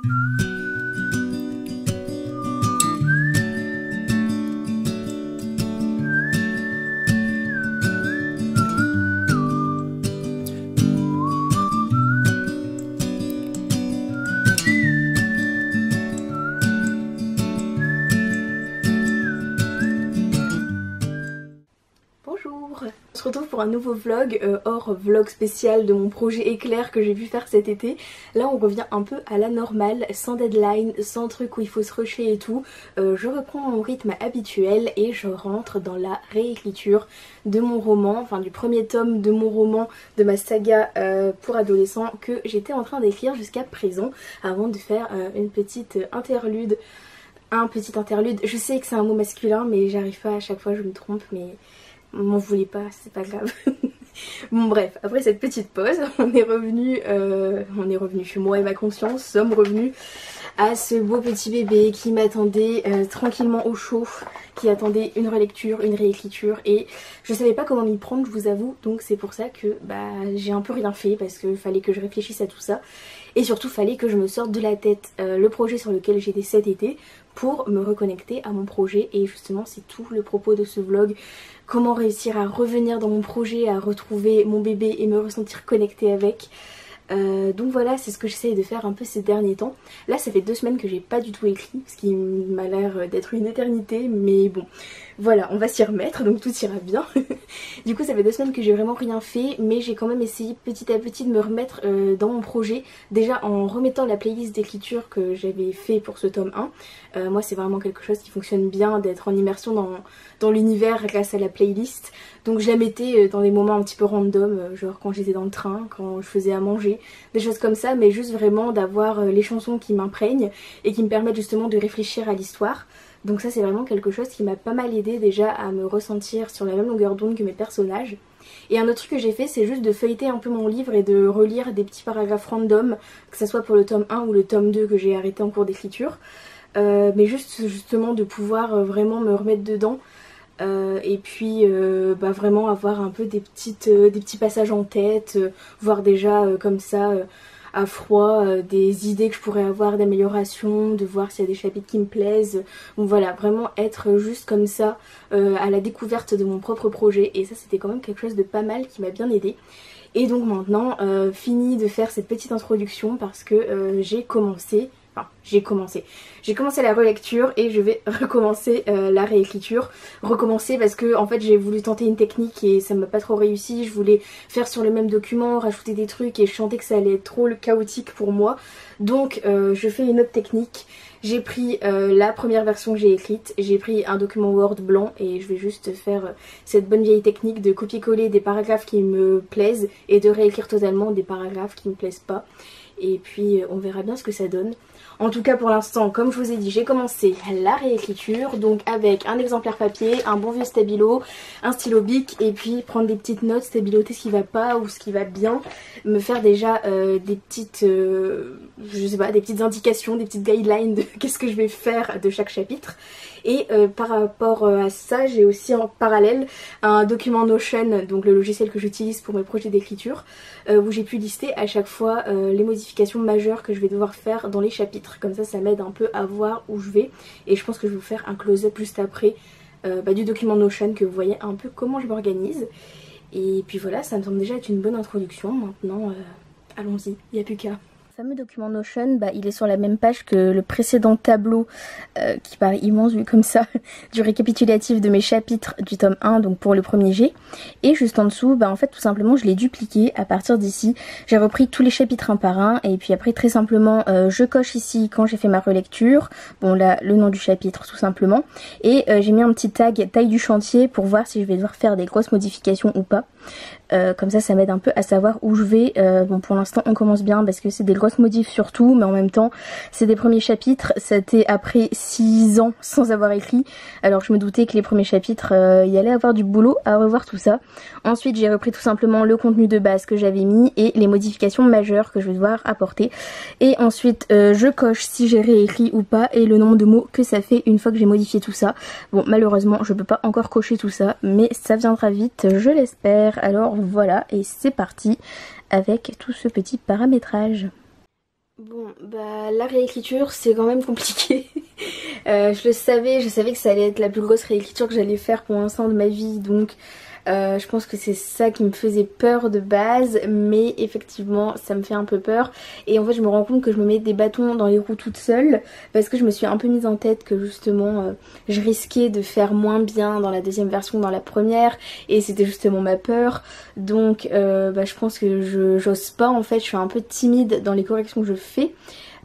On se retrouve pour un nouveau vlog, hors vlog spécial de mon projet éclair que j'ai pu faire cet été. Là on revient un peu à la normale, sans deadline, sans truc où il faut se rusher et tout. Je reprends mon rythme habituel et je rentre dans la réécriture de mon roman, enfin du premier tome de mon roman, de ma saga pour adolescents que j'étais en train d'écrire jusqu'à présent, avant de faire une petite interlude. Un petit interlude, je sais que c'est un mot masculin mais j'arrive pas, à chaque fois je me trompe, mais m'en voulez pas, c'est pas grave. Bon bref, après cette petite pause, on est revenu, moi et ma conscience sommes revenus à ce beau petit bébé qui m'attendait tranquillement au chaud, qui attendait une relecture, une réécriture, et je savais pas comment m'y prendre, je vous avoue, donc c'est pour ça que j'ai un peu rien fait parce qu'il fallait que je réfléchisse à tout ça. Et surtout fallait que je me sorte de la tête le projet sur lequel j'étais cet été pour me reconnecter à mon projet, et justement c'est tout le propos de ce vlog. Comment réussir à revenir dans mon projet, à retrouver mon bébé et me ressentir connectée avec. Donc voilà, c'est ce que j'essaye de faire un peu ces derniers temps. Là ça fait 2 semaines que j'ai pas du tout écrit, ce qui m'a l'air d'être une éternité, mais bon voilà, on va s'y remettre, donc tout ira bien. Du coup ça fait 2 semaines que j'ai vraiment rien fait, mais j'ai quand même essayé petit à petit de me remettre dans mon projet, déjà en remettant la playlist d'écriture que j'avais fait pour ce tome 1. Moi c'est vraiment quelque chose qui fonctionne bien, d'être en immersion dans l'univers grâce à la playlist. Donc je la mettais dans des moments un petit peu random, genre quand j'étais dans le train, quand je faisais à manger, des choses comme ça, mais juste vraiment d'avoir les chansons qui m'imprègnent et qui me permettent justement de réfléchir à l'histoire. Donc ça c'est vraiment quelque chose qui m'a pas mal aidé déjà à me ressentir sur la même longueur d'onde que mes personnages. Et un autre truc que j'ai fait, c'est juste de feuilleter un peu mon livre et de relire des petits paragraphes random, que ce soit pour le tome 1 ou le tome 2 que j'ai arrêté en cours d'écriture. Mais juste justement de pouvoir vraiment me remettre dedans. Et puis vraiment avoir un peu des petits passages en tête, voir déjà comme ça à froid des idées que je pourrais avoir d'amélioration, de voir s'il y a des chapitres qui me plaisent. Donc voilà, vraiment être juste comme ça à la découverte de mon propre projet, et ça c'était quand même quelque chose de pas mal qui m'a bien aidé. Et donc maintenant fini de faire cette petite introduction parce que j'ai commencé la relecture et je vais recommencer la réécriture. Recommencer parce que en fait j'ai voulu tenter une technique et ça m'a pas trop réussi. Je voulais faire sur le même document, rajouter des trucs, et je sentais que ça allait être trop chaotique pour moi. Donc je fais une autre technique. J'ai pris la première version que j'ai écrite, j'ai pris un document Word blanc et je vais juste faire cette bonne vieille technique de copier-coller des paragraphes qui me plaisent et de réécrire totalement des paragraphes qui me plaisent pas. Et puis on verra bien ce que ça donne. En tout cas pour l'instant, comme je vous ai dit, j'ai commencé la réécriture, donc avec un exemplaire papier, un bon vieux stabilo, un stylo bic, et puis prendre des petites notes, stabiloter ce qui va pas ou ce qui va bien, me faire déjà des petites, je sais pas, des petites indications, des petites guidelines de qu'est-ce que je vais faire de chaque chapitre. Et par rapport à ça, j'ai aussi en parallèle un document Notion, donc le logiciel que j'utilise pour mes projets d'écriture, où j'ai pu lister à chaque fois les modifications majeures que je vais devoir faire dans les chapitres. Comme ça m'aide un peu à voir où je vais, et je pense que je vais vous faire un close-up juste après du document Notion, que vous voyez un peu comment je m'organise. Et puis voilà, ça me semble déjà être une bonne introduction. Maintenant allons-y, il n'y a plus qu'à. Le fameux document Notion, il est sur la même page que le précédent tableau qui paraît immense vu comme ça, du récapitulatif de mes chapitres du tome 1, donc pour le premier jet. Et juste en dessous, en fait tout simplement je l'ai dupliqué à partir d'ici. J'ai repris tous les chapitres un par un, et puis après très simplement je coche ici quand j'ai fait ma relecture, bon là le nom du chapitre tout simplement, et j'ai mis un petit tag taille du chantier pour voir si je vais devoir faire des grosses modifications ou pas. Comme ça m'aide un peu à savoir où je vais. Bon pour l'instant on commence bien parce que c'est des grosses modifs surtout, mais en même temps c'est des premiers chapitres, c'était après 6 ans sans avoir écrit, alors je me doutais que les premiers chapitres il y allait avoir du boulot à revoir tout ça. Ensuite j'ai repris tout simplement le contenu de base que j'avais mis et les modifications majeures que je vais devoir apporter, et ensuite je coche si j'ai réécrit ou pas et le nombre de mots que ça fait une fois que j'ai modifié tout ça. Bon malheureusement je peux pas encore cocher tout ça, mais ça viendra vite, je l'espère. Alors voilà, et c'est parti avec tout ce petit paramétrage. Bon, bah la réécriture c'est quand même compliqué. Je savais que ça allait être la plus grosse réécriture que j'allais faire pour l'instant de ma vie, donc je pense que c'est ça qui me faisait peur de base, mais effectivement ça me fait un peu peur. Et en fait je me rends compte que je me mets des bâtons dans les roues toute seule, parce que je me suis un peu mise en tête que justement je risquais de faire moins bien dans la deuxième version que dans la première, et c'était justement ma peur. Donc je pense que j'ose pas en fait, je suis un peu timide dans les corrections que je fais.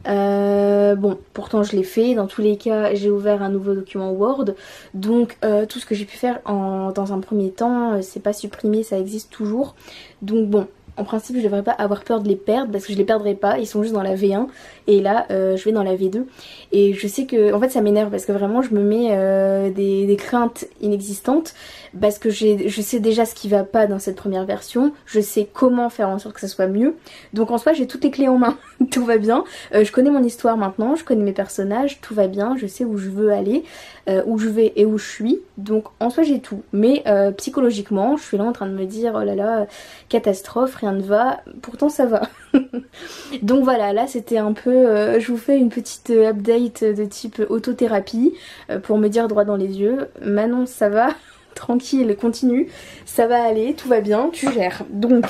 Bon, pourtant je l'ai fait, dans tous les cas j'ai ouvert un nouveau document Word, donc tout ce que j'ai pu faire dans un premier temps, c'est pas supprimé, ça existe toujours. Donc bon, en principe je devrais pas avoir peur de les perdre, parce que je les perdrai pas, ils sont juste dans la V1 et là je vais dans la V2. Et je sais que en fait ça m'énerve, parce que vraiment je me mets des craintes inexistantes, parce que je sais déjà ce qui va pas dans cette première version, je sais comment faire en sorte que ça soit mieux. Donc en soi j'ai toutes les clés en main, tout va bien. Je connais mon histoire maintenant, je connais mes personnages, tout va bien, je sais où je veux aller, où je vais et où je suis. Donc en soi j'ai tout. Mais psychologiquement je suis là en train de me dire oh là là, catastrophe, rien ne va, pourtant ça va. Donc voilà, là c'était un peu, je vous fais une petite update de type autothérapie pour me dire droit dans les yeux, Manon ça va, tranquille, continue, ça va aller, tout va bien, tu gères. Donc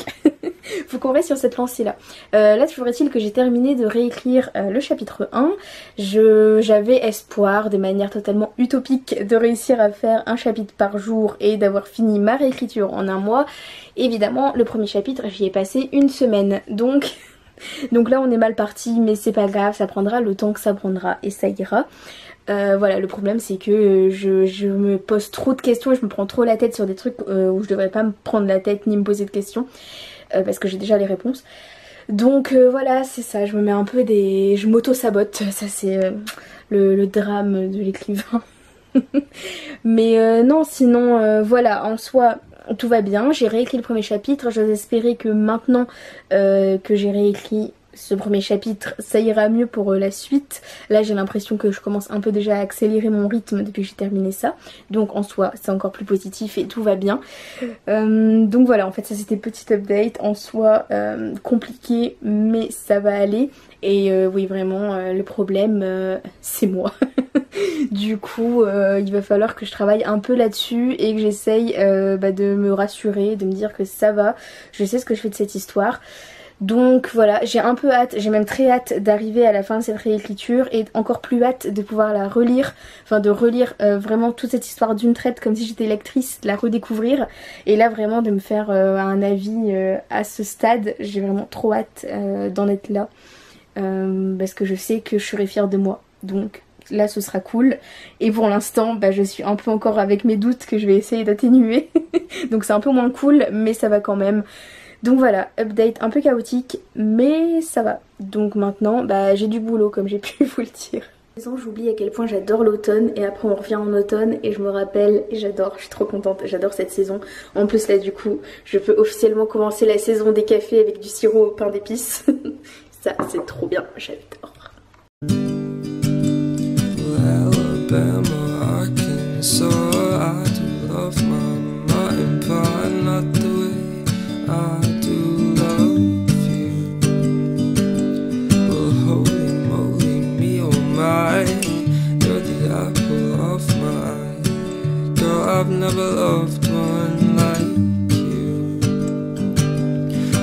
faut qu'on reste sur cette lancée là. Là toujours est-il que j'ai terminé de réécrire le chapitre 1. J'avais espoir de manière totalement utopique de réussir à faire un chapitre par jour et d'avoir fini ma réécriture en un mois. Évidemment le premier chapitre j'y ai passé une semaine, donc là on est mal parti, mais c'est pas grave, ça prendra le temps que ça prendra et ça ira. Voilà, le problème c'est que je me pose trop de questions et je me prends trop la tête sur des trucs où je devrais pas me prendre la tête ni me poser de questions, parce que j'ai déjà les réponses. Donc voilà, c'est ça, je me mets un peu je m'auto-sabote, ça c'est le drame de l'écrivain. Mais non, sinon voilà, en soi tout va bien, j'ai réécrit le premier chapitre, j'ose espérer que maintenant que j'ai réécrit ce premier chapitre, ça ira mieux pour la suite. Là j'ai l'impression que je commence un peu déjà à accélérer mon rythme depuis que j'ai terminé ça. Donc en soi c'est encore plus positif et tout va bien. Donc voilà, en fait ça c'était petite update. En soi compliqué mais ça va aller. Et oui vraiment le problème c'est moi. Du coup il va falloir que je travaille un peu là-dessus et que j'essaye de me rassurer, de me dire que ça va. Je sais ce que je fais de cette histoire. Donc voilà, j'ai un peu hâte, j'ai même très hâte d'arriver à la fin de cette réécriture et encore plus hâte de pouvoir la relire, enfin de relire vraiment toute cette histoire d'une traite comme si j'étais lectrice, de la redécouvrir et là vraiment de me faire un avis à ce stade. J'ai vraiment trop hâte d'en être là parce que je sais que je serai fière de moi, donc là ce sera cool. Et pour l'instant je suis un peu encore avec mes doutes que je vais essayer d'atténuer donc c'est un peu moins cool mais ça va quand même. Donc voilà, update un peu chaotique, mais ça va. Donc maintenant, j'ai du boulot comme j'ai pu vous le dire. J'oublie à quel point j'adore l'automne et après on revient en automne et je me rappelle et j'adore, je suis trop contente, j'adore cette saison. En plus là du coup, je peux officiellement commencer la saison des cafés avec du sirop au pain d'épices. Ça c'est trop bien, j'adore. I've never loved one like you.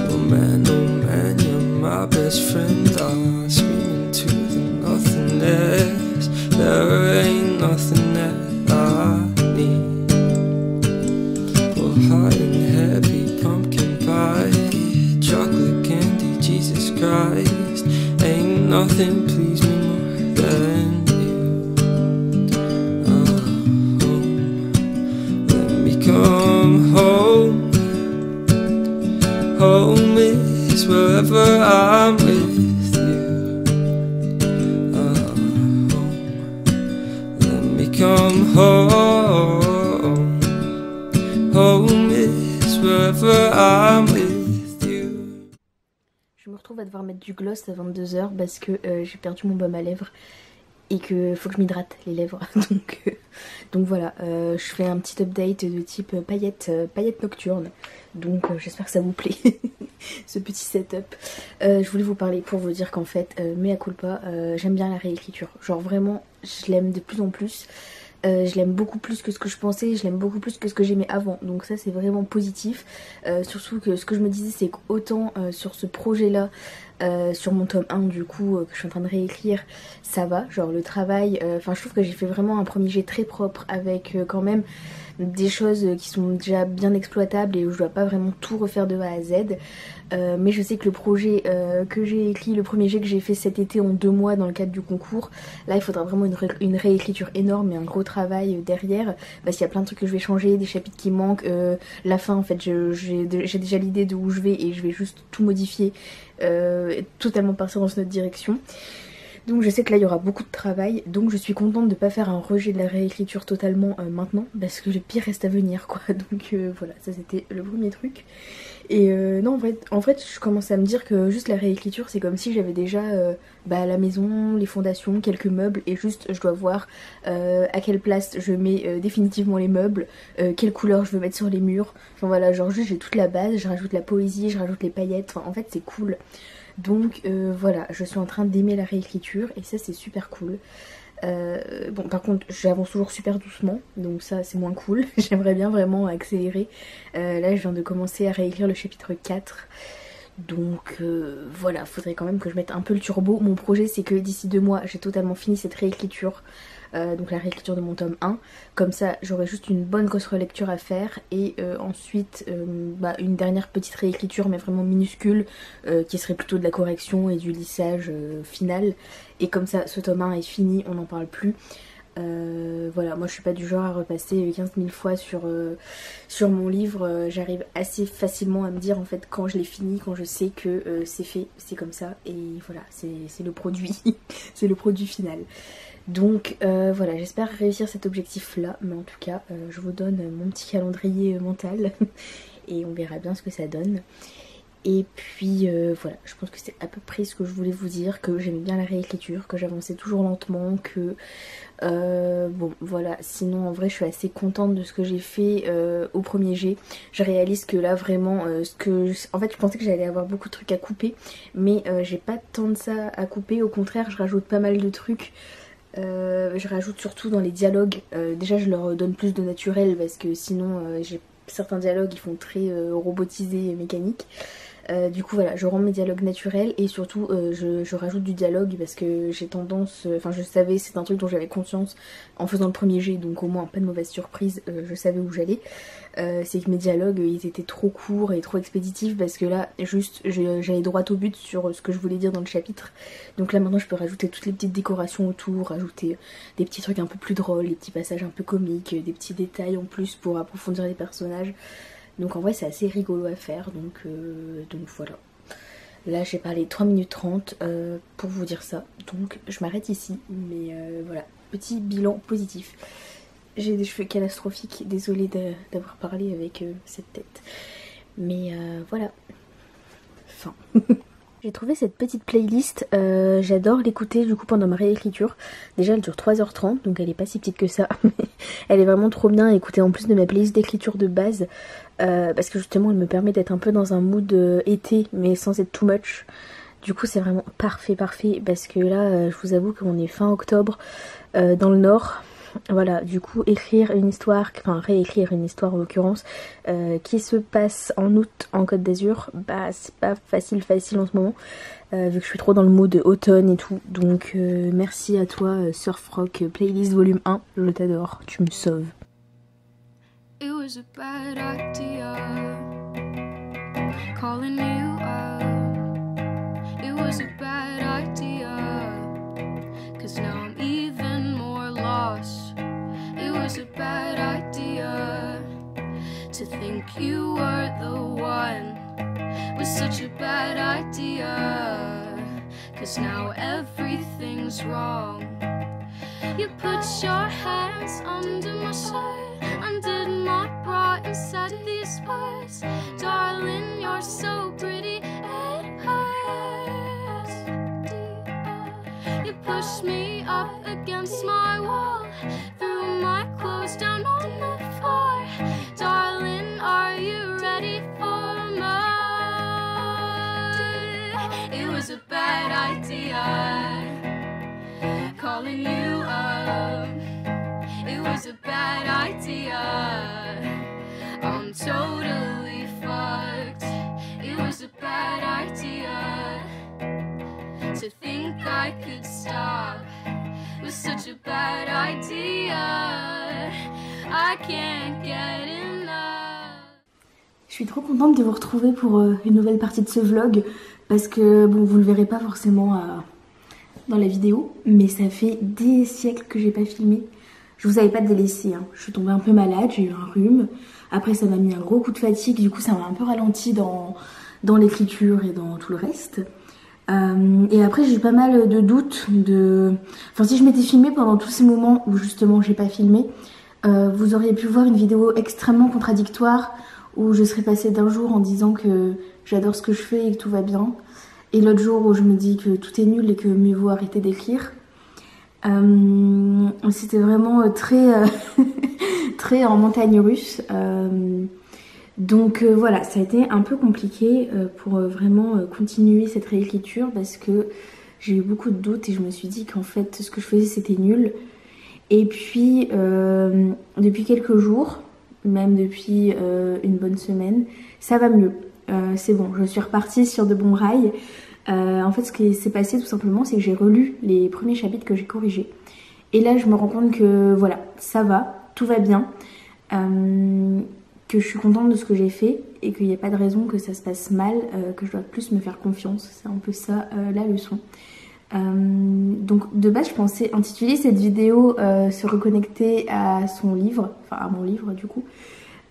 Oh man, you're my best friend. I scream into the nothingness. There ain't nothing that I need. Well, high and heavy pumpkin pie, chocolate candy, Jesus Christ. Ain't nothing please me more than come home. Home is wherever I'm with you. Home. Let me come home. Home is wherever I'm with you. Je me retrouve à devoir mettre du gloss à 22 h parce que j'ai perdu mon baume à lèvres. et que faut que je m'hydrate les lèvres. Donc voilà, je fais un petit update de type paillettes nocturnes. Donc j'espère que ça vous plaît, ce petit setup. Je voulais vous parler pour vous dire qu'en fait, mea culpa, j'aime bien la réécriture. Genre vraiment, je l'aime de plus en plus. Je l'aime beaucoup plus que ce que je pensais, je l'aime beaucoup plus que ce que j'aimais avant, donc ça c'est vraiment positif. Surtout que ce que je me disais, c'est qu'autant sur ce projet là, sur mon tome 1 du coup que je suis en train de réécrire, ça va, genre le travail, enfin je trouve que j'ai fait vraiment un premier jet très propre avec quand même des choses qui sont déjà bien exploitables et où je dois pas vraiment tout refaire de A à Z. Mais je sais que le projet que j'ai écrit, le premier jet que j'ai fait cet été en 2 mois dans le cadre du concours, là il faudra vraiment une réécriture énorme et un gros travail derrière, parce qu'il y a plein de trucs que je vais changer, des chapitres qui manquent, la fin en fait j'ai déjà l'idée de où je vais et je vais juste tout modifier, totalement partir dans une autre direction. Donc je sais que là il y aura beaucoup de travail, donc je suis contente de ne pas faire un rejet de la réécriture totalement maintenant, parce que le pire reste à venir quoi. Donc voilà, ça c'était le premier truc. Et non en fait je commence à me dire que juste la réécriture c'est comme si j'avais déjà la maison, les fondations, quelques meubles, et juste je dois voir à quelle place je mets définitivement les meubles, quelle couleur je veux mettre sur les murs. Enfin voilà, genre juste j'ai toute la base, je rajoute la poésie, je rajoute les paillettes, enfin en fait c'est cool. Donc voilà, je suis en train d'aimer la réécriture et ça c'est super cool. Bon par contre j'avance toujours super doucement, donc ça c'est moins cool. J'aimerais bien vraiment accélérer. Là je viens de commencer à réécrire le chapitre 4. Donc voilà, faudrait quand même que je mette un peu le turbo. Mon projet c'est que d'ici 2 mois j'ai totalement fini cette réécriture. Donc la réécriture de mon tome 1, comme ça j'aurai juste une bonne grosse relecture à faire et ensuite une dernière petite réécriture mais vraiment minuscule qui serait plutôt de la correction et du lissage final, et comme ça ce tome 1 est fini, on n'en parle plus. Voilà, moi je suis pas du genre à repasser 15 000 fois sur mon livre. J'arrive assez facilement à me dire en fait quand je l'ai fini, quand je sais que c'est fait, c'est comme ça, et voilà, c'est le produit c'est le produit final. Donc voilà, j'espère réussir cet objectif là, mais en tout cas je vous donne mon petit calendrier mental et on verra bien ce que ça donne. Et puis voilà, je pense que c'est à peu près ce que je voulais vous dire, que j'aime bien la réécriture, que j'avançais toujours lentement, que bon voilà, sinon en vrai je suis assez contente de ce que j'ai fait au premier jet. Je réalise que là vraiment en fait je pensais que j'allais avoir beaucoup de trucs à couper, mais j'ai pas tant de ça à couper, au contraire je rajoute pas mal de trucs. Je rajoute surtout dans les dialogues, déjà je leur donne plus de naturel parce que sinon j'ai certains dialogues qui font très robotisés et mécaniques. Du coup voilà, je rends mes dialogues naturels et surtout je rajoute du dialogue parce que j'ai tendance, enfin je savais, c'est un truc dont j'avais conscience en faisant le premier jet, donc au moins pas de mauvaise surprise, je savais où j'allais. C'est que mes dialogues ils étaient trop courts et trop expéditifs, parce que là juste j'allais droit au but sur ce que je voulais dire dans le chapitre. Donc là maintenant je peux rajouter toutes les petites décorations autour, rajouter des petits trucs un peu plus drôles, des petits passages un peu comiques, des petits détails en plus pour approfondir les personnages. Donc en vrai c'est assez rigolo à faire, donc voilà. Là j'ai parlé 3 minutes 30 pour vous dire ça, donc je m'arrête ici, mais voilà, petit bilan positif. J'ai des cheveux catastrophiques, désolée d'avoir parlé avec cette tête, mais voilà, fin. J'ai trouvé cette petite playlist, j'adore l'écouter du coup pendant ma réécriture. Déjà elle dure 3h30, donc elle est pas si petite que ça, mais elle est vraiment trop bien à écouter en plus de ma playlist d'écriture de base, parce que justement elle me permet d'être un peu dans un mood été mais sans être too much. Du coup c'est vraiment parfait, parce que là je vous avoue qu'on est fin octobre dans le nord. Voilà, du coup écrire une histoire, enfin réécrire une histoire en l'occurrence, qui se passe en août en Côte d'Azur, bah c'est pas facile en ce moment, vu que je suis trop dans le mood automne et tout. Donc merci à toi Surf Rock Playlist volume 1, je t'adore, tu me sauves. It was a bad idea calling you up. It was a bad idea, 'cause now I'm even more lost. It was a bad idea to think you were the one. Was such a bad idea, 'cause now everything's wrong. You put your hands under my shirt, undid my bra and said these words. Darling, you're so pretty, it hurts. You push me up against my wall, threw my clothes down on the floor. Darling, are you ready for more? It was a bad idea calling you up. It was a bad idea. I'm totally fucked. It was a bad idea to think I could stop. It was such a bad idea. I can't get enough. Je suis trop contente de vous retrouver pour une nouvelle partie de ce vlog parce que bon, vous le verrez pas forcément dans la vidéo, mais ça fait des siècles que j'ai pas filmé. Je vous avais pas délaissé, hein. Je suis tombée un peu malade, j'ai eu un rhume. Après ça m'a mis un gros coup de fatigue, du coup ça m'a un peu ralenti dans l'écriture et dans tout le reste. Et après j'ai eu pas mal de doutes Enfin si je m'étais filmée pendant tous ces moments où justement j'ai pas filmé, vous auriez pu voir une vidéo extrêmement contradictoire où je serais passée d'un jour en disant que j'adore ce que je fais et que tout va bien, et l'autre jour où je me dis que tout est nul et que mieux vaut arrêter d'écrire. C'était vraiment très très en montagne russe. Donc voilà, ça a été un peu compliqué pour vraiment continuer cette réécriture parce que j'ai eu beaucoup de doutes et je me suis dit qu'en fait ce que je faisais c'était nul. Et puis depuis quelques jours, même depuis une bonne semaine, ça va mieux. C'est bon, je suis repartie sur de bons rails. En fait, ce qui s'est passé tout simplement, c'est que j'ai relu les premiers chapitres que j'ai corrigés. Et là, je me rends compte que voilà, ça va, tout va bien, que je suis contente de ce que j'ai fait et qu'il n'y a pas de raison que ça se passe mal, que je dois plus me faire confiance. C'est un peu ça la leçon. Donc de base, je pensais intituler cette vidéo se reconnecter à son livre, enfin à mon livre du coup.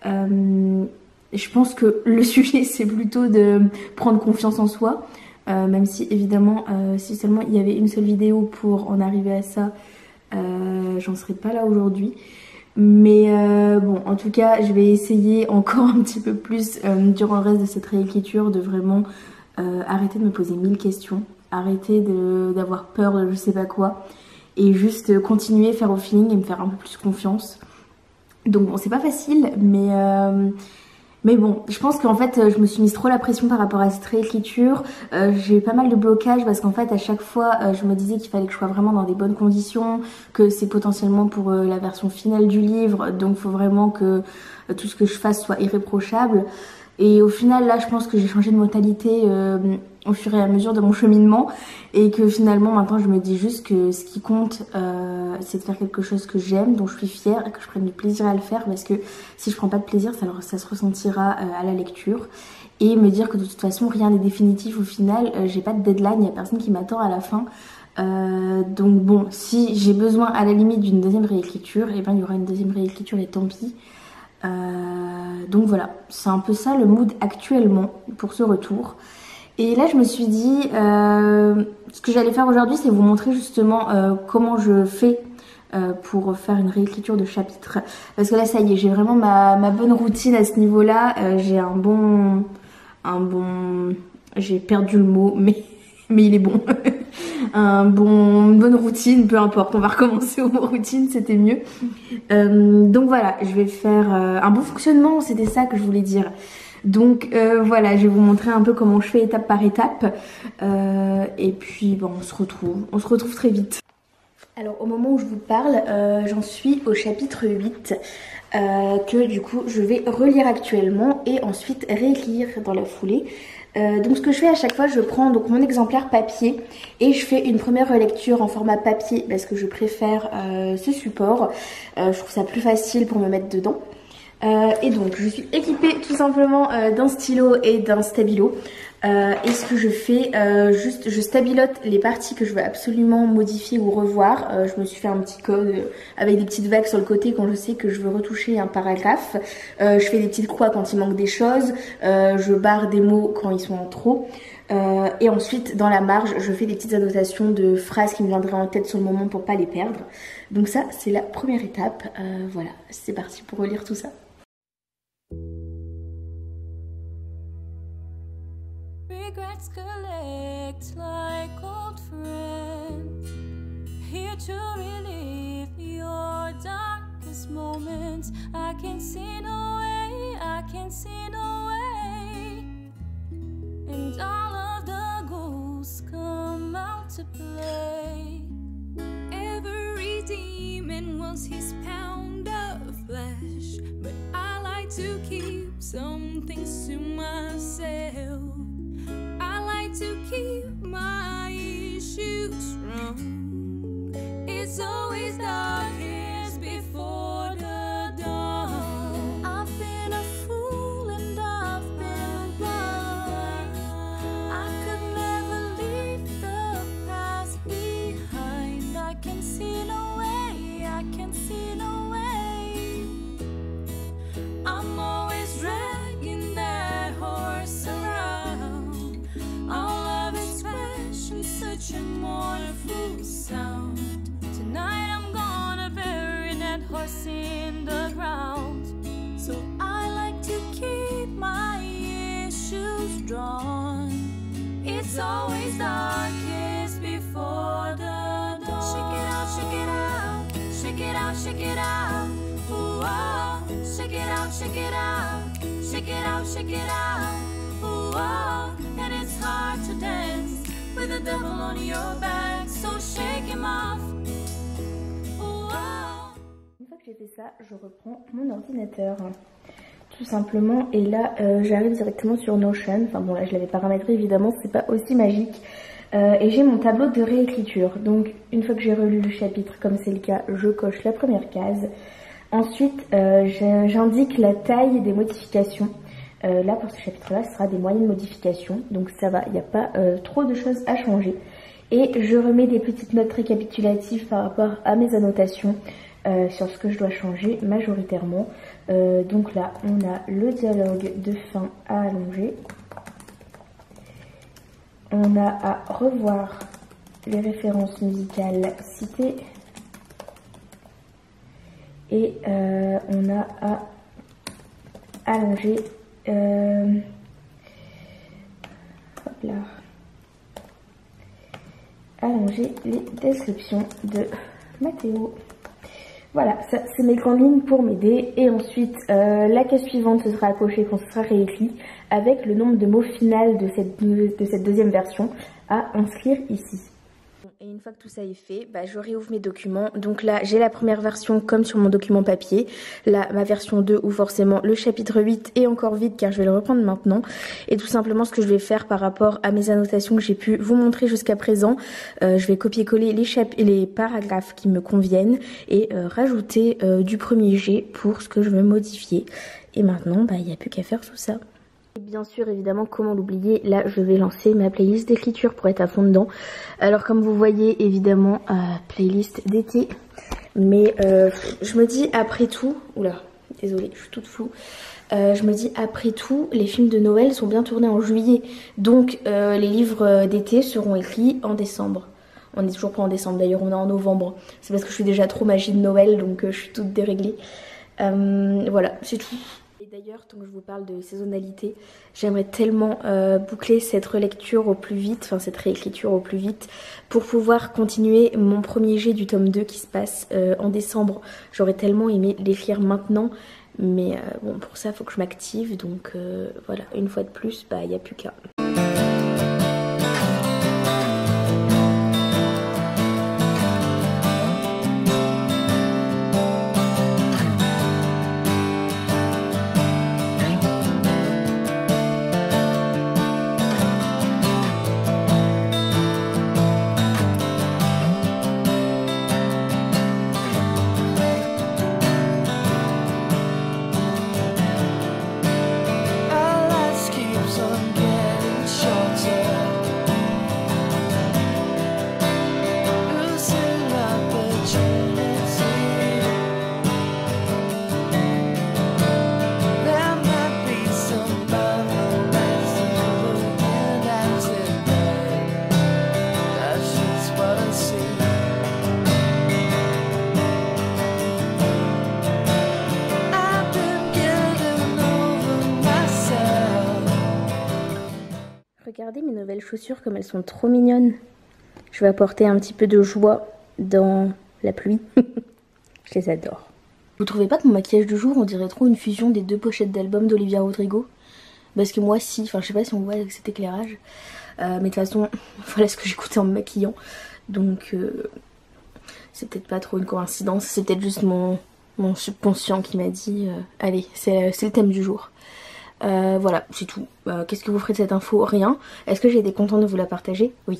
Je pense que le sujet c'est plutôt de prendre confiance en soi. Même si évidemment si seulement il y avait une seule vidéo pour en arriver à ça, j'en serais pas là aujourd'hui. Mais bon, en tout cas je vais essayer encore un petit peu plus durant le reste de cette réécriture de vraiment arrêter de me poser 1000 questions, arrêter d'avoir peur de je sais pas quoi et juste continuer, faire au feeling et me faire un peu plus confiance. Donc bon, c'est pas facile, mais bon, je pense qu'en fait je me suis mise trop la pression par rapport à cette réécriture. J'ai eu pas mal de blocages parce qu'en fait à chaque fois je me disais qu'il fallait que je sois vraiment dans des bonnes conditions, que c'est potentiellement pour la version finale du livre, donc il faut vraiment que tout ce que je fasse soit irréprochable. Et au final là je pense que j'ai changé de mentalité au fur et à mesure de mon cheminement et que finalement maintenant je me dis juste que ce qui compte c'est de faire quelque chose que j'aime, dont je suis fière et que je prenne du plaisir à le faire, parce que si je prends pas de plaisir ça se ressentira à la lecture. Et me dire que de toute façon rien n'est définitif au final, j'ai pas de deadline, il y a personne qui m'attend à la fin. Donc bon, si j'ai besoin à la limite d'une deuxième réécriture, et ben il y aura une deuxième réécriture et tant pis. Donc voilà, c'est un peu ça le mood actuellement pour ce retour. Et là je me suis dit, ce que j'allais faire aujourd'hui c'est vous montrer justement comment je fais pour faire une réécriture de chapitre. Parce que là ça y est, j'ai vraiment ma bonne routine à ce niveau là. J'ai j'ai perdu le mot mais il est bon. Une bonne routine, peu importe, on va recommencer au mot routine, c'était mieux. Donc voilà, je vais faire un bon fonctionnement, c'était ça que je voulais dire. Donc voilà, je vais vous montrer un peu comment je fais étape par étape. Et puis bon, on se retrouve très vite. Alors au moment où je vous parle, j'en suis au chapitre 8 que du coup je vais relire actuellement et ensuite réécrire dans la foulée. Donc ce que je fais à chaque fois, je prends donc mon exemplaire papier et je fais une première relecture en format papier parce que je préfère ce support. Je trouve ça plus facile pour me mettre dedans. Et donc je suis équipée tout simplement d'un stylo et d'un stabilo. Et ce que je fais, juste je stabilote les parties que je veux absolument modifier ou revoir. Je me suis fait un petit code avec des petites vagues sur le côté quand je sais que je veux retoucher un paragraphe. Je fais des petites croix quand il manque des choses. Je barre des mots quand ils sont en trop. Et ensuite dans la marge je fais des petites annotations de phrases qui me viendraient en tête sur le moment pour pas les perdre. Donc ça c'est la première étape. Voilà, c'est parti pour relire tout ça. Regrets collect like old friends. here to relieve your darkest moments. I can see no way, I can see no way. And all of the ghosts come out to play. Every demon wants his pound of flesh, but I like to keep some things to myself. I like to keep my issues strong. It's always darkest before the dawn. I've been a fool and I've been blind. I could never leave the past behind. I can see no way, I can see no way. I'm always dragging that horse around. All of its flesh and such a mournful sound. Tonight I'm gonna bury that horse in the ground. So I like to keep my issues drawn. It's always darkest before the dawn. Shake it out, shake it out, shake it out, shake it out. Ooh, oh. Shake it out, shake it out, shake it out, shake it out. Ooh, oh. And it's hard to dance with the devil on your back, so shake him off. Ooh, oh. Une fois que j'ai fait ça, je reprends mon ordinateur. Tout simplement, et là j'arrive directement sur Notion. Enfin bon, là je l'avais paramétré évidemment, c'est pas aussi magique. Et j'ai mon tableau de réécriture. Donc une fois que j'ai relu le chapitre, comme c'est le cas, je coche la première case. Ensuite, j'indique la taille des modifications. Là, pour ce chapitre-là, ce sera des moyennes modifications. Donc ça va, il n'y a pas trop de choses à changer. Et je remets des petites notes récapitulatives par rapport à mes annotations sur ce que je dois changer majoritairement. Donc là, on a le dialogue de fin à allonger. On a à revoir les références musicales citées. Et on a à allonger hop là, allonger les descriptions de Mathéo. Voilà, ça c'est mes grandes lignes pour m'aider. Et ensuite, la case suivante, ce sera à cocher quand ce sera réécrit avec le nombre de mots final de cette deuxième version à inscrire ici. Et une fois que tout ça est fait, je réouvre mes documents. Donc là, j'ai la première version comme sur mon document papier. Là, ma version 2 où forcément le chapitre 8 est encore vide car je vais le reprendre maintenant. Et tout simplement, ce que je vais faire par rapport à mes annotations que j'ai pu vous montrer jusqu'à présent, je vais copier-coller les paragraphes qui me conviennent et rajouter du premier jet pour ce que je veux modifier. Et maintenant, il n'y a plus qu'à faire tout ça. Et bien sûr, évidemment, comment l'oublier, là je vais lancer ma playlist d'écriture pour être à fond dedans. Alors comme vous voyez, évidemment, playlist d'été. Mais je me dis après tout, oula, désolée, je suis toute floue. Je me dis après tout, les films de Noël sont bien tournés en juillet. Donc les livres d'été seront écrits en décembre. On n'est toujours pas en décembre d'ailleurs, on est en novembre. C'est parce que je suis déjà trop magie de Noël, donc je suis toute déréglée. Voilà, c'est tout. Et d'ailleurs, tant que je vous parle de saisonnalité, j'aimerais tellement boucler cette relecture au plus vite, enfin cette réécriture au plus vite, pour pouvoir continuer mon premier jet du tome 2 qui se passe en décembre. J'aurais tellement aimé l'écrire maintenant, mais bon, pour ça, il faut que je m'active, donc voilà, une fois de plus, il n'y a plus qu'à. Regardez mes nouvelles chaussures comme elles sont trop mignonnes. Je vais apporter un petit peu de joie dans la pluie. Je les adore. Vous trouvez pas que mon maquillage du jour on dirait trop une fusion des 2 pochettes d'albums d'Olivia Rodrigo? Parce que moi si, enfin je sais pas si on voit avec cet éclairage. Mais de toute façon, voilà ce que j'écoutais en me maquillant. Donc c'est peut-être pas trop une coïncidence, c'est peut-être juste mon subconscient qui m'a dit allez, c'est le thème du jour. Voilà, c'est tout. Qu'est-ce que vous ferez de cette info? Rien. Est-ce que j'ai été contente de vous la partager? Oui.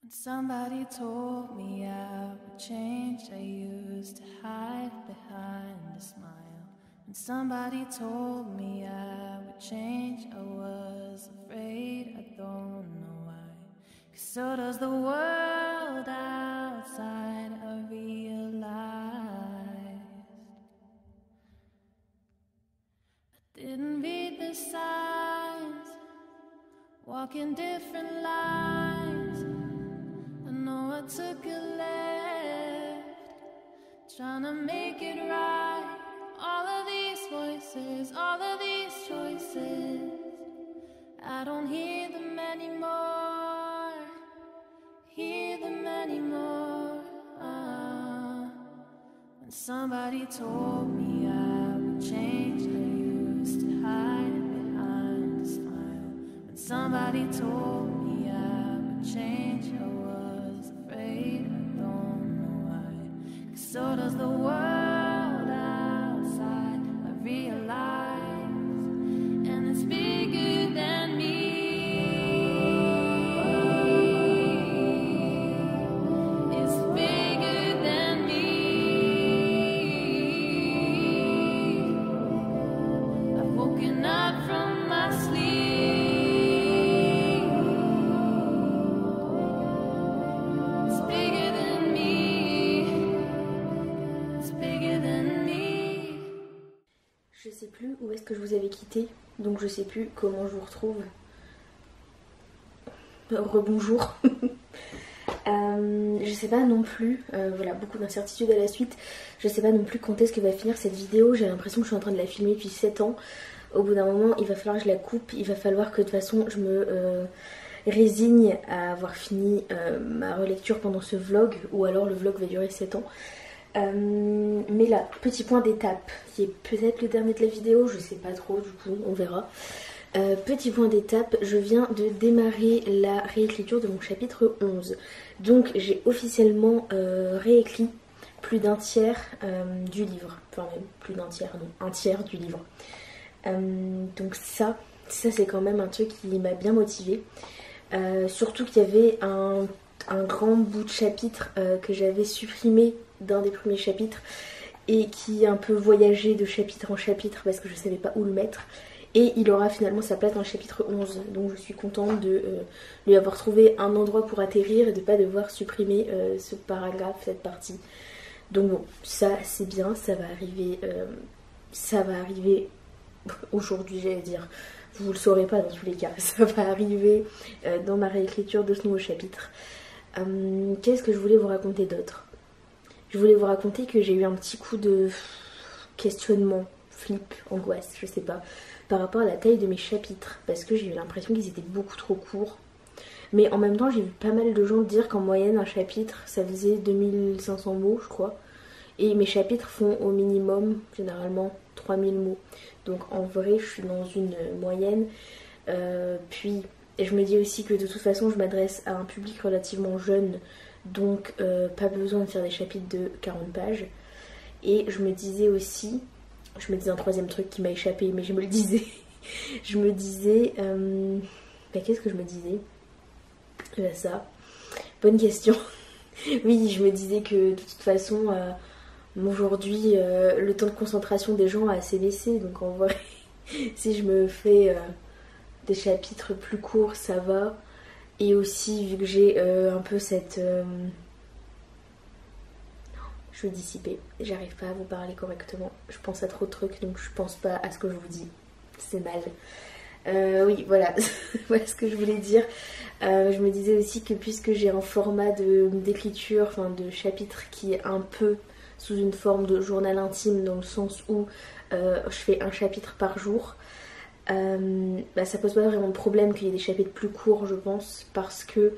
Somebody told me I would change. I used to hide behind a smile. When somebody told me I would change, I was afraid. I don't know why. 'Cause so does the world outside. I realized I didn't read the signs, walking different lines. I know I took a left, trying to make it right. All of these voices, all of these choices, I don't hear them anymore, hear them anymore. When somebody told me I would change, I used to hide behind a smile. When somebody told me I would change, I was afraid. I don't know why. 'Cause so does the world outside. I realize, and it's bigger than me. It's bigger than me. I've woken up from my sleep. It's bigger than me. It's bigger than me. Je sais plus où est-ce que je vous avais quitté, donc je sais plus comment je vous retrouve. Rebonjour. Je sais pas non plus, voilà, beaucoup d'incertitudes à la suite. Je sais pas non plus quand est-ce que va finir cette vidéo. J'ai l'impression que je suis en train de la filmer depuis 7 ans. Au bout d'un moment, il va falloir que je la coupe. Il va falloir que de toute façon, je me résigne à avoir fini ma relecture pendant ce vlog. Ou alors le vlog va durer 7 ans. Mais là, petit point d'étape, qui est peut-être le dernier de la vidéo, je sais pas trop, du coup, on verra. Petit point d'étape, je viens de démarrer la réécriture de mon chapitre 11. Donc j'ai officiellement réécrit plus d'un tiers du livre. Enfin même plus d'un tiers, non, un tiers du livre. Donc ça c'est quand même un truc qui m'a bien motivée. Surtout qu'il y avait un grand bout de chapitre que j'avais supprimé d'un des premiers chapitres et qui un peu voyageait de chapitre en chapitre parce que je savais pas où le mettre. Et il aura finalement sa place dans le chapitre 11. Donc je suis contente de lui avoir trouvé un endroit pour atterrir et de ne pas devoir supprimer ce paragraphe, cette partie. Donc bon, ça c'est bien, ça va arriver aujourd'hui, j'allais dire. Vous le saurez pas dans tous les cas. Ça va arriver dans ma réécriture de ce nouveau chapitre. Qu'est-ce que je voulais vous raconter d'autre? Je voulais vous raconter que j'ai eu un petit coup de questionnement, flip, angoisse, je sais pas, par rapport à la taille de mes chapitres, parce que j'ai eu l'impression qu'ils étaient beaucoup trop courts. Mais en même temps, j'ai vu pas mal de gens dire qu'en moyenne, un chapitre, ça faisait 2500 mots, je crois. Et mes chapitres font au minimum, généralement, 3000 mots. Donc en vrai, je suis dans une moyenne. Puis, je me dis aussi que de toute façon, je m'adresse à un public relativement jeune. Donc, pas besoin de faire des chapitres de 40 pages. Et je me disais aussi... Je me disais un troisième truc qui m'a échappé, mais je me le disais. Je me disais... qu'est-ce que je me disais? Ça. Bonne question. Oui, je me disais que de toute façon, aujourd'hui, le temps de concentration des gens a assez baissé. Donc en vrai, si je me fais des chapitres plus courts, ça va. Et aussi, vu que j'ai un peu cette... Je suis dissipée, j'arrive pas à vous parler correctement. Je pense à trop de trucs, donc je pense pas à ce que je vous dis. C'est mal. Oui, voilà. Voilà ce que je voulais dire. Je me disais aussi que puisque j'ai un format d'écriture, enfin de chapitre qui est un peu sous une forme de journal intime, dans le sens où je fais un chapitre par jour, ça pose pas vraiment de problème qu'il y ait des chapitres plus courts, je pense, parce que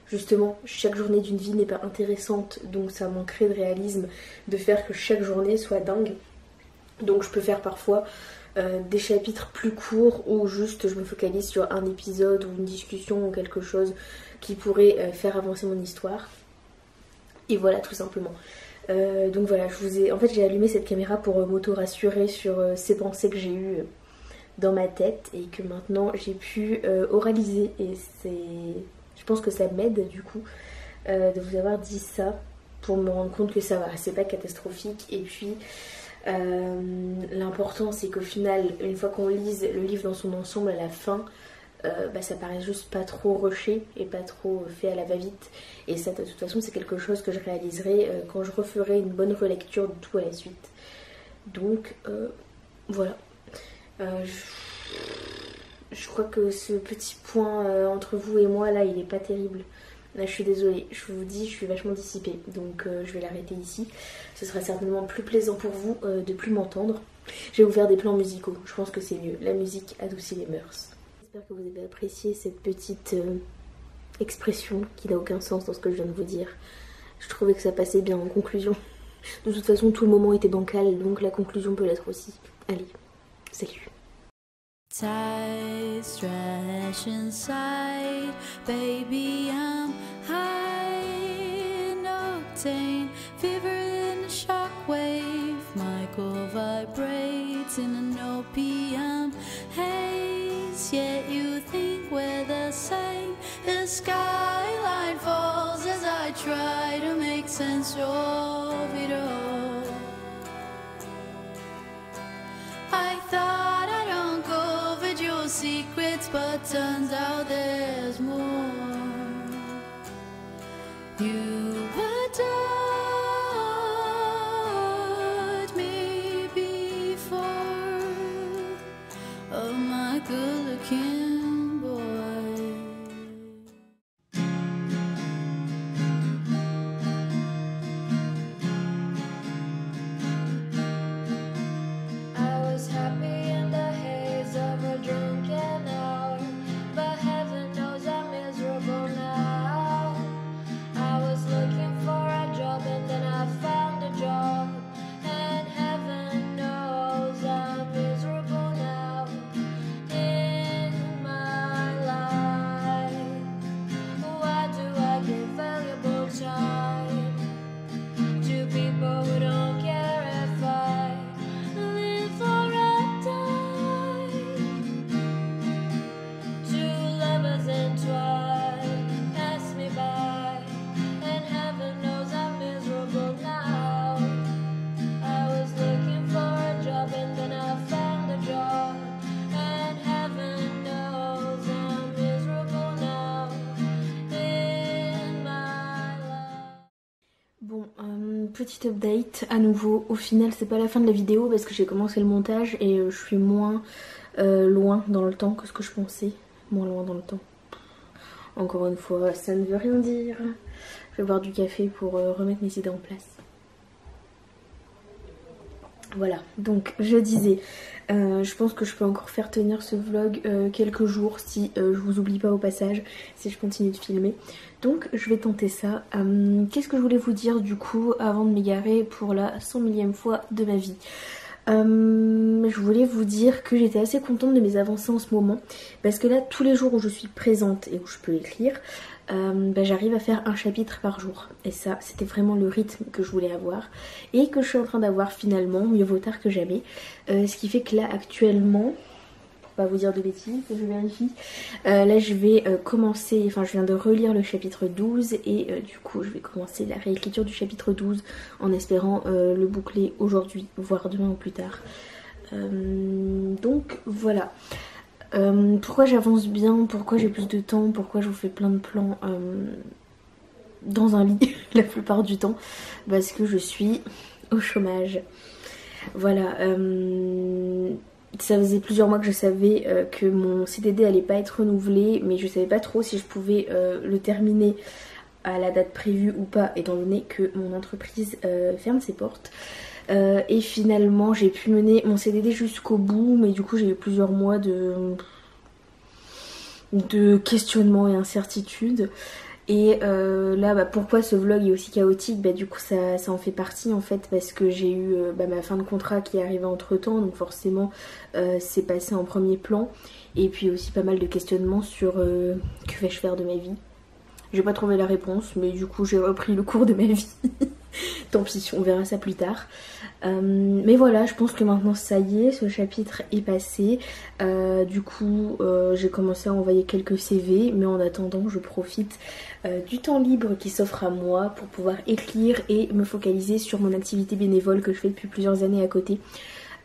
justement chaque journée d'une vie n'est pas intéressante, donc ça manquerait de réalisme de faire que chaque journée soit dingue. Donc je peux faire parfois des chapitres plus courts où juste je me focalise sur un épisode ou une discussion ou quelque chose qui pourrait faire avancer mon histoire. Et voilà, tout simplement. Donc voilà, en fait j'ai allumé cette caméra pour m'auto-rassurer sur ces pensées que j'ai eues dans ma tête et que maintenant j'ai pu oraliser, et je pense que ça m'aide du coup de vous avoir dit ça pour me rendre compte que ça va, c'est pas catastrophique. Et puis l'important c'est qu'au final, une fois qu'on lise le livre dans son ensemble, à la fin ça paraît juste pas trop rushé et pas trop fait à la va-vite, et ça de toute façon c'est quelque chose que je réaliserai quand je referai une bonne relecture de tout à la suite. Donc voilà, je crois que ce petit point entre vous et moi là, il est pas terrible. Là je suis désolée, je vous dis, je suis vachement dissipée, donc je vais l'arrêter ici. Ce sera certainement plus plaisant pour vous de plus m'entendre. Je vais vous faire des plans musicaux, je pense que c'est mieux, la musique adoucit les mœurs. J'espère que vous avez apprécié cette petite expression qui n'a aucun sens dans ce que je viens de vous dire. Je trouvais que ça passait bien en conclusion. De toute façon, tout le moment était bancal, donc la conclusion peut l'être aussi. Allez, salut. Tight stretch inside, baby, I'm high in octane, fever in a shockwave, my core vibrates in an opium haze, yet you think we're the same. The skyline falls as I try to make sense of it all. I thought I'd uncovered your secrets, but turns out there's more. You adored me before, oh my good-looking boy. I was happy in the haze of a drunken hour, but heaven knows I'm miserable now. I was looking for a job and then I found a job, and heaven knows I'm miserable now in my life. Why do I give valuable time to people who don't care if I live or I die? Two lovers entwined pass me by, and heaven knows I'm miserable now. I was looking for a job and then I found a job, and heaven knows I'm miserable now in my life. Bon, petit update à nouveau. Au final, c'est pas la fin de la vidéo parce que j'ai commencé le montage et je suis moins loin dans le temps que ce que je pensais. Moins loin dans le temps. Encore une fois, ça ne veut rien dire. Je vais boire du café pour remettre mes idées en place. Voilà, donc je disais, je pense que je peux encore faire tenir ce vlog quelques jours si je vous oublie pas au passage, si je continue de filmer. Donc je vais tenter ça. Qu'est-ce que je voulais vous dire du coup avant de m'égarer pour la 100 millième fois de ma vie? Je voulais vous dire que j'étais assez contente de mes avancées en ce moment, parce que là tous les jours où je suis présente et où je peux écrire, j'arrive à faire un chapitre par jour, et ça c'était vraiment le rythme que je voulais avoir et que je suis en train d'avoir finalement, mieux vaut tard que jamais. Ce qui fait que là actuellement, pour pas vous dire de bêtises, je vérifie, là je vais commencer, enfin je viens de relire le chapitre 12 et du coup je vais commencer la réécriture du chapitre 12 en espérant le boucler aujourd'hui, voire demain ou plus tard. Donc voilà. Pourquoi j'avance bien, pourquoi j'ai plus de temps, pourquoi je vous fais plein de plans dans un lit la plupart du temps, parce que je suis au chômage. Voilà, ça faisait plusieurs mois que je savais que mon CDD allait pas être renouvelé, mais je savais pas trop si je pouvais le terminer à la date prévue ou pas, étant donné que mon entreprise ferme ses portes. Et finalement j'ai pu mener mon CDD jusqu'au bout, mais du coup j'ai eu plusieurs mois de questionnement et incertitude. Et là bah, pourquoi ce vlog est aussi chaotique, bah, du coup ça en fait partie en fait, parce que j'ai eu ma fin de contrat qui est arrivée entre temps, donc forcément c'est passé en premier plan. Et puis aussi pas mal de questionnements sur que vais-je faire de ma vie. J'ai pas trouvé la réponse, mais du coup j'ai repris le cours de ma vie. Tant pis, on verra ça plus tard. Mais voilà, je pense que maintenant ça y est, ce chapitre est passé. Du coup j'ai commencé à envoyer quelques CV, mais en attendant je profite du temps libre qui s'offre à moi pour pouvoir écrire et me focaliser sur mon activité bénévole que je fais depuis plusieurs années à côté.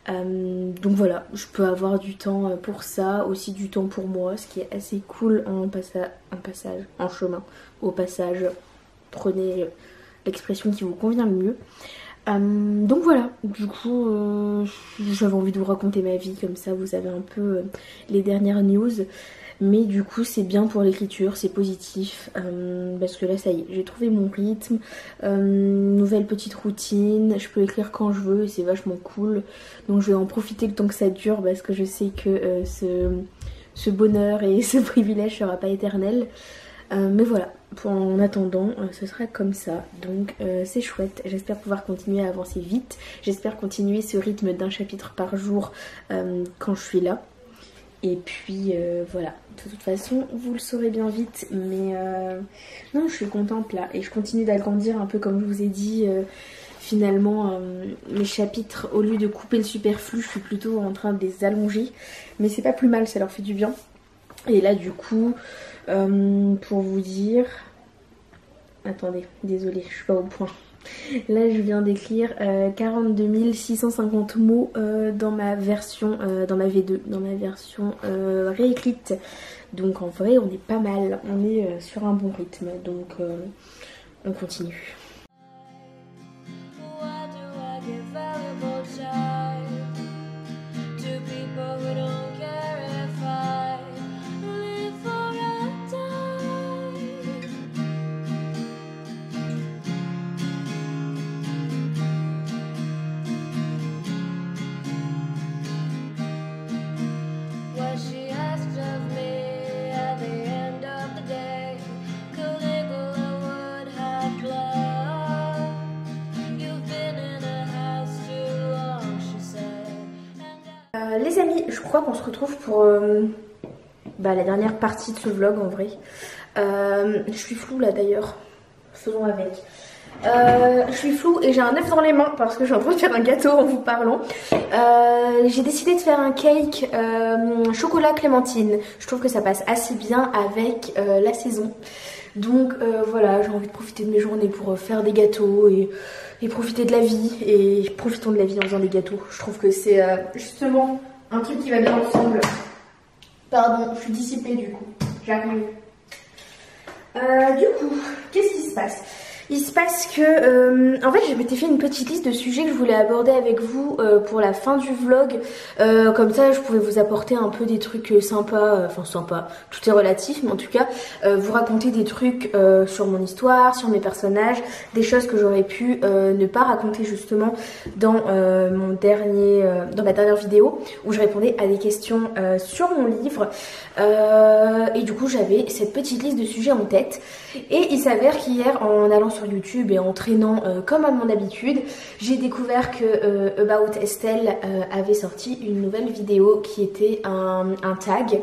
Donc voilà, je peux avoir du temps pour ça, aussi du temps pour moi, ce qui est assez cool en chemin. Au passage, prenez l'expression qui vous convient le mieux. Donc voilà, du coup j'avais envie de vous raconter ma vie, comme ça vous avez un peu les dernières news. Mais du coup c'est bien pour l'écriture, c'est positif, parce que là ça y est, j'ai trouvé mon rythme, nouvelle petite routine, je peux écrire quand je veux et c'est vachement cool. Donc je vais en profiter le temps que ça dure, parce que je sais que ce bonheur et ce privilège sera pas éternel. Mais voilà, en attendant ce sera comme ça, donc c'est chouette. J'espère pouvoir continuer à avancer vite, j'espère continuer ce rythme d'un chapitre par jour quand je suis là. Et puis voilà, de toute façon vous le saurez bien vite, mais non, je suis contente là et je continue d'agrandir un peu comme je vous ai dit. Finalement mes chapitres, au lieu de couper le superflu, je suis plutôt en train de les allonger, mais c'est pas plus mal, ça leur fait du bien. Et là du coup pour vous dire, attendez, désolée, je suis pas au point. Là je viens d'écrire 42 650 mots dans ma version, dans ma V2, dans ma version réécrite. Donc en vrai on est pas mal, on est sur un bon rythme, donc on continue. Les amis, je crois qu'on se retrouve pour la dernière partie de ce vlog en vrai. Je suis floue là d'ailleurs, faisons avec. Je suis floue et j'ai un œuf dans les mains parce que je suis en train de faire un gâteau en vous parlant. J'ai décidé de faire un cake chocolat clémentine. Je trouve que ça passe assez bien avec la saison. Donc voilà, j'ai envie de profiter de mes journées pour faire des gâteaux et profiter de la vie. Et profitons de la vie en faisant des gâteaux. Je trouve que c'est justement un truc qui va bien ensemble. Pardon, je suis dissipée du coup. J'arrive. Du coup, qu'est-ce qui se passe ? Il se passe que, en fait, je m'étais fait une petite liste de sujets que je voulais aborder avec vous pour la fin du vlog. Comme ça, je pouvais vous apporter un peu des trucs sympas, enfin sympas, tout est relatif, mais en tout cas, vous raconter des trucs sur mon histoire, sur mes personnages, des choses que j'aurais pu ne pas raconter justement dans dans ma dernière vidéo où je répondais à des questions sur mon livre. Et du coup, j'avais cette petite liste de sujets en tête. Et il s'avère qu'hier, en allant sur YouTube et en traînant comme à mon habitude, j'ai découvert que About Estelle avait sorti une nouvelle vidéo qui était un tag,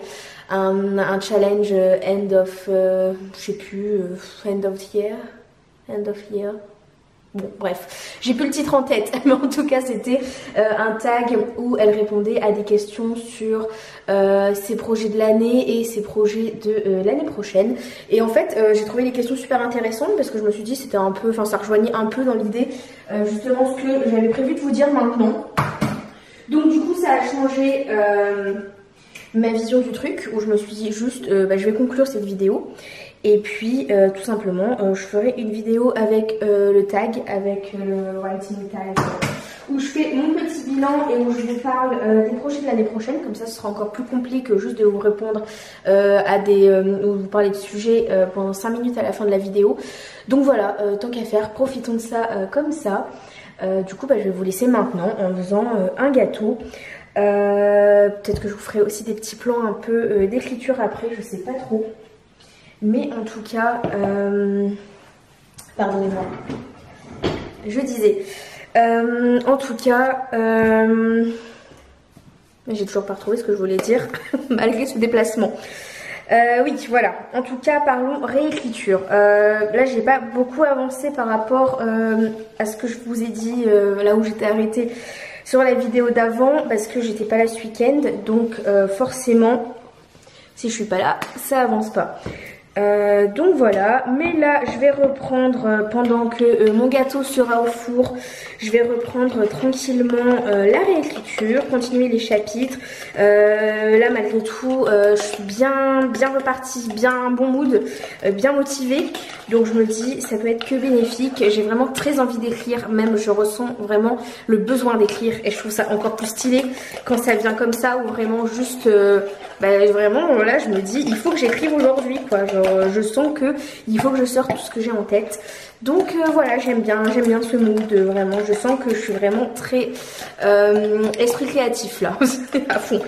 un challenge end of, je sais plus, end of year. Bon bref, j'ai plus le titre en tête, mais en tout cas c'était un tag où elle répondait à des questions sur ses projets de l'année et ses projets de l'année prochaine. Et en fait j'ai trouvé les questions super intéressantes parce que je me suis dit c'était un peu, enfin ça rejoignait un peu dans l'idée justement ce que j'avais prévu de vous dire maintenant. Donc du coup ça a changé ma vision du truc, où je me suis dit juste je vais conclure cette vidéo. Et puis tout simplement je ferai une vidéo avec le tag, avec le writing tag, où je fais mon petit bilan et où je vous parle des projets de l'année prochaine. Comme ça ce sera encore plus complet que juste de vous répondre à ou vous parler de sujets pendant 5 minutes à la fin de la vidéo. Donc voilà, tant qu'à faire, profitons de ça comme ça. Du coup je vais vous laisser maintenant en faisant un gâteau. Peut-être que je vous ferai aussi des petits plans un peu d'écriture après, je sais pas trop. Mais en tout cas, pardonnez-moi, je disais, en tout cas, j'ai toujours pas retrouvé ce que je voulais dire, malgré ce déplacement. Oui, voilà. En tout cas, parlons réécriture. Là, j'ai pas beaucoup avancé par rapport à ce que je vous ai dit là où j'étais arrêtée sur la vidéo d'avant, parce que j'étais pas là ce week-end. Donc, forcément, si je suis pas là, ça avance pas. Donc voilà, mais là je vais reprendre pendant que mon gâteau sera au four, je vais reprendre tranquillement la réécriture, continuer les chapitres. Là malgré tout je suis bien repartie, bien bon mood, bien motivée, donc je me dis ça peut être que bénéfique. J'ai vraiment très envie d'écrire, même je ressens vraiment le besoin d'écrire et je trouve ça encore plus stylé quand ça vient comme ça, ou vraiment juste vraiment là je me dis il faut que j'écrive aujourd'hui quoi, genre je sens que il faut que je sorte tout ce que j'ai en tête. Donc voilà, j'aime bien ce mood, vraiment je sens que je suis vraiment très esprit créatif là à fond.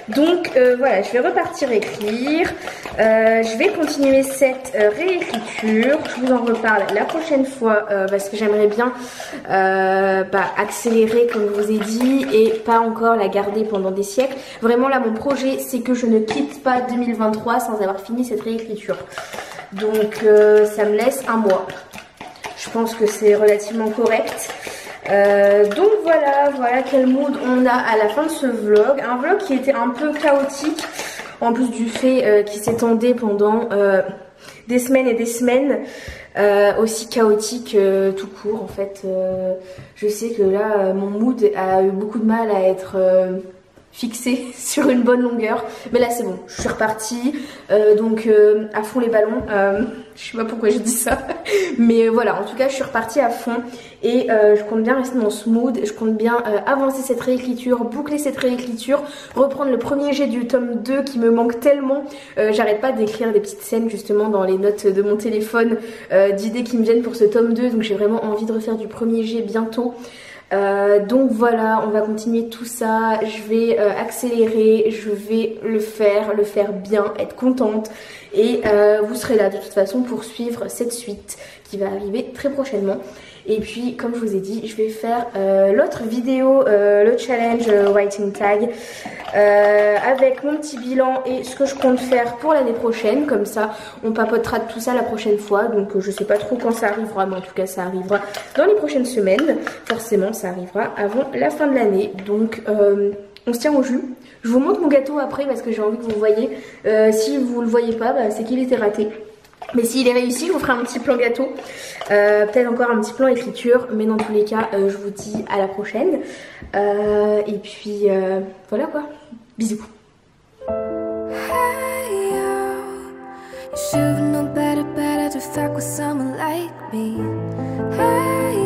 Donc voilà, je vais repartir écrire, je vais continuer cette réécriture, je vous en reparle la prochaine fois parce que j'aimerais bien accélérer comme je vous ai dit et pas encore la garder pendant des siècles. Vraiment là mon projet c'est que je ne quitte pas 2023 sans avoir fini cette réécriture. Donc ça me laisse un mois, je pense que c'est relativement correct. Donc voilà quel mood on a à la fin de ce vlog. Un vlog qui était un peu chaotique, en plus du fait qu'il s'étendait pendant des semaines et des semaines. Aussi chaotique tout court en fait. Je sais que là mon mood a eu beaucoup de mal à être fixé sur une bonne longueur, mais là c'est bon, je suis repartie, donc à fond les ballons, je sais pas pourquoi je dis ça, mais voilà, en tout cas je suis repartie à fond et je compte bien rester dans ce mood, je compte bien avancer cette réécriture, boucler cette réécriture, reprendre le premier jet du tome 2 qui me manque tellement. J'arrête pas d'écrire des petites scènes justement dans les notes de mon téléphone d'idées qui me viennent pour ce tome 2, donc j'ai vraiment envie de refaire du premier jet bientôt. Donc voilà, on va continuer tout ça, je vais accélérer, je vais le faire bien, être contente et vous serez là de toute façon pour suivre cette suite qui va arriver très prochainement. Et puis comme je vous ai dit, je vais faire l'autre vidéo, le challenge writing tag avec mon petit bilan et ce que je compte faire pour l'année prochaine. Comme ça on papotera de tout ça la prochaine fois. Donc je sais pas trop quand ça arrivera, mais en tout cas ça arrivera dans les prochaines semaines. Forcément ça arrivera avant la fin de l'année. Donc on se tient au jus. Je vous montre mon gâteau après parce que j'ai envie que vous le voyez. Si vous le voyez pas, c'est qu'il était raté. Mais s'il est réussi, je vous ferai un petit plan gâteau, peut-être encore un petit plan écriture, mais dans tous les cas, je vous dis à la prochaine. Et puis voilà quoi, bisous. Hey, you should know better to fuck with someone like me. Hey,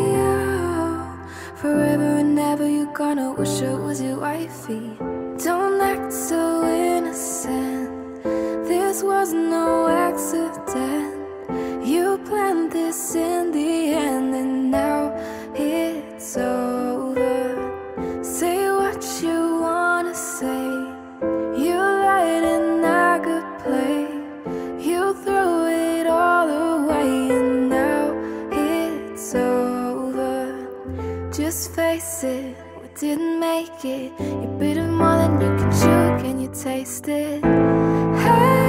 forever and ever you're gonna wish I was your wifey. Don't act so innocent. This was no accident. You planned this in the end, and now it's over. Say what you wanna say. You lied and I could play. You threw it all away, and now it's over. Just face it, we didn't make it. You bit it more than you can chew, can you taste it? Hey,